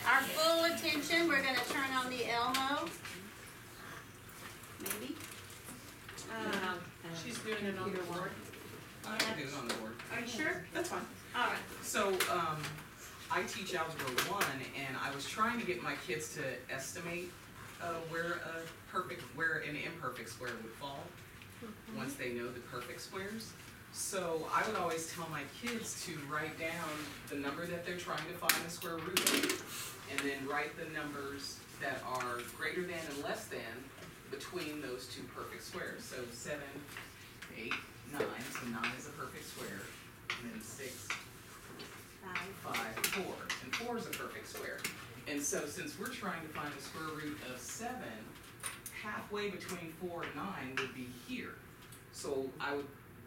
our full attention, we're gonna turn on the Elmo. Maybe? She's doing it on the board. I can do it on the board. Are you sure? That's fine. All right. So, I teach Algebra 1, and I was trying to get my kids to estimate where an imperfect square would fall, once they know the perfect squares. So I would always tell my kids to write down the number that they're trying to find the square root of, and then write the numbers that are greater than and less than between those two perfect squares. So 7, 8, 9, so 9 is a perfect square, and then 6, 5, 4, and 4 is a perfect square. And so since we're trying to find the square root of 7, halfway between 4 and 9 would be here. So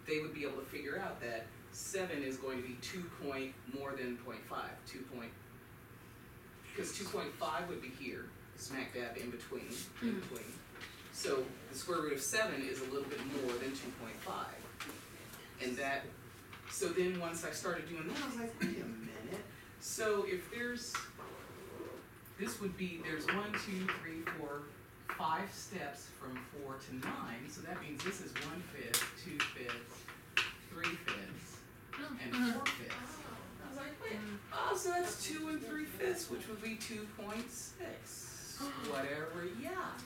they would be able to figure out that 7 is going to be 2 point more than 0.5, because 2.5 would be here, smack dab in between. So the square root of 7 is a little bit more than 2.5. And so then once I started doing that, I was like, wait a minute. So if there's 1, 2, 3, 4, 5 steps from 4 to 9, so that means this is 1/5, 2/5, 3/5, and 4/5. I was like, wait, so that's 2 3/5, which would be 2.6. Whatever, yeah.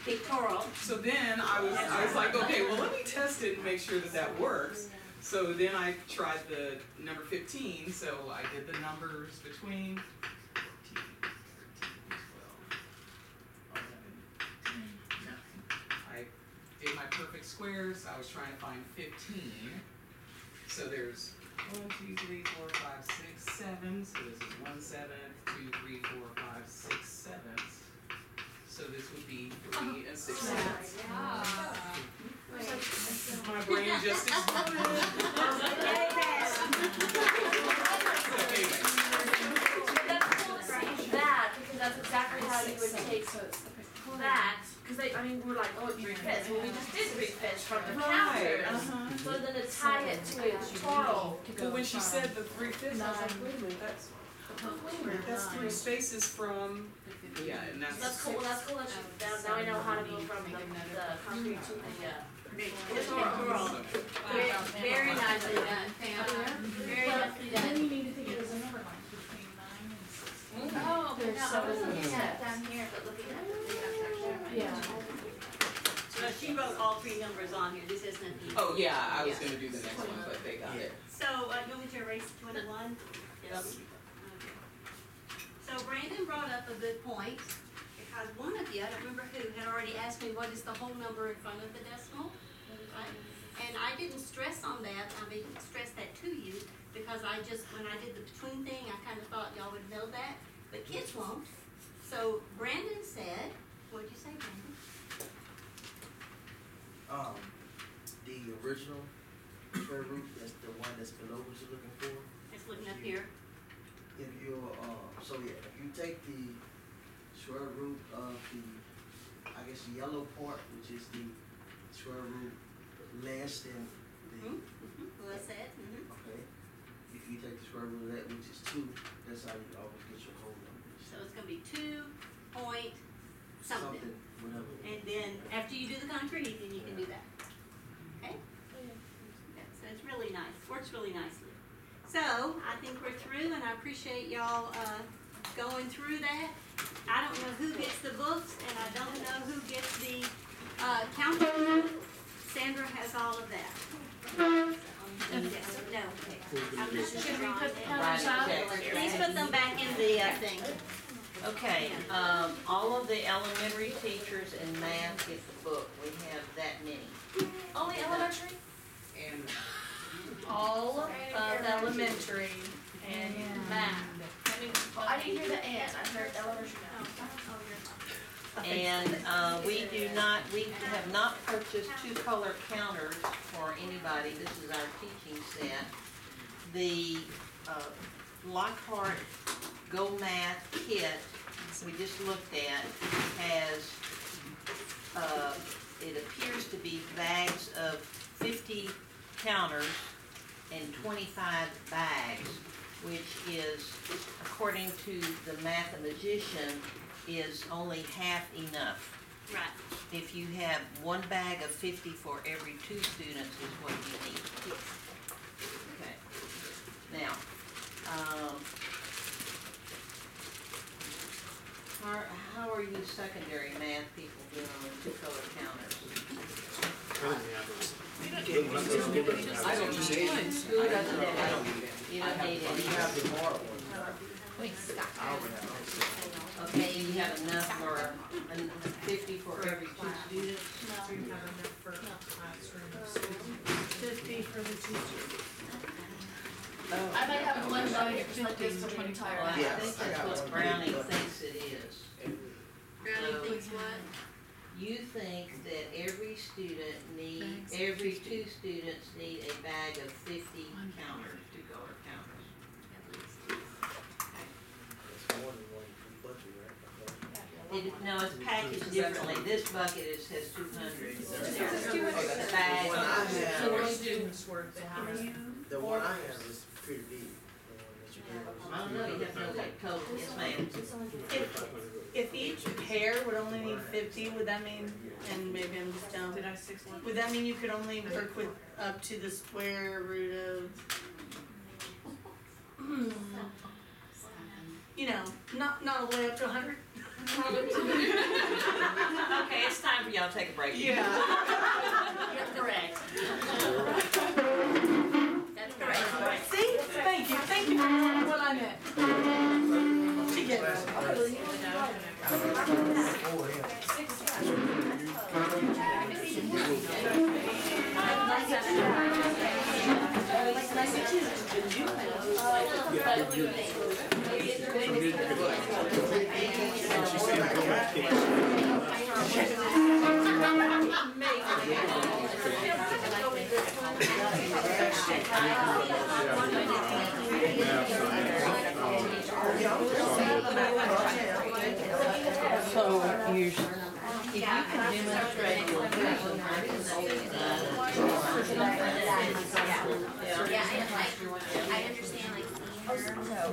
Pictorial. So then I was like, okay, well let me test it and make sure that works. So then I tried the number 15, so I did the numbers between 13, 12, 11, 9. I did my perfect squares. I was trying to find 15. So there's 1, 2, 3, 4, 5, 6, 7. So this is 1/7, 2, 3, 4, 5, 6 sevenths. So this would be 3 and 6 sevenths. My brain just exploded. That, because that's exactly how you would take that, because we're like, oh, 3/5. Well, we just did 3/5 from the counters. So then to tie it to a total. Well, when she said the 3/5, I was like, wait a minute, that's 3 spaces from. Yeah, and That's cool. That's cool. Now I know how to go from the concrete to the total. Very nicely done. Very nicely done. Then you need to think it was a number line between 9 and 16. Oh, There's no, I seven was looking at it steps. down here, but looking at the Yeah. So she wrote all 3 numbers on here. This isn't. oh yeah, I was going to do the next one, but they got it. So, you want me to erase 21? Yes. Okay. So Brandon brought up a good point, because one of you, I don't remember who, had already asked me what is the whole number in front of the decimal. And I didn't stress on that, I didn't stress that to you, because when I did the between thing, I kind of thought y'all would know that, but kids won't. So Brandon said, what'd you say, Brandon? The original square root, that's the one that's below what you're looking for. It's looking up here. If you if you take the square root of the, I guess, the yellow part, which is the square root less than the, Well, that's it. okay. If you take the square root of that, which is 2, that's how you always get your whole numbers. So it's gonna be 2 point something. Whatever. And then after you do the concrete, then you can do that. Okay? So it's really nice, works really nicely. So I think we're through, and I appreciate y'all going through that. I don't know who gets the books, and I don't know who gets the counter. Sandra has all of that. Yes, no, okay. I'm just Should we put the drawing counters it. up? Please put them back in the thing. Okay, all of the elementary teachers in math get the book. We have that many. Only elementary? And All of elementary and math. I didn't hear the and, I heard elementary now. And we have not purchased 2-color counters for anybody. This is our teaching set. The Lockhart Go Math kit we just looked at has, it appears to be bags of 50 counters and 25 bags. which is, according to the mathematician, is only half enough. Right. If you have one bag of 50 for every 2 students is what you need. Okay. Now, how are you secondary math people doing with 2 color counters? I don't need it. Who doesn't need it? You don't need it. You have the more one. Okay, you have enough for 50 for every 2 students? So you have enough for classrooms. 50 for the teacher. Oh. I might have one bucket just like this for the entire Well, I class. think that's what Browning thinks it is. Brownie thinks what? You think that every 2 students need a bag of 50 counters, 2 color counters. It's more than one budget, right? No, it's packaged differently. This bucket has 200. This is The 200. bag. The one I have, So we're students worth the house. the one I have is pretty big, the one that you gave us. I don't know, you have to know what total, yes ma'am. If each pair would only need 50, would that mean, and maybe I'm just dumb, Did I 6-1? would that mean you could only work with up to the square root of, you know, not all the way up to 100? Okay, it's time for y'all to take a break. Yeah. You're correct. That's correct. See, thank you for knowing what I meant. She gets it. So if you can demonstrate your visual, I can see that. Yeah, and like, I understand like seeing her.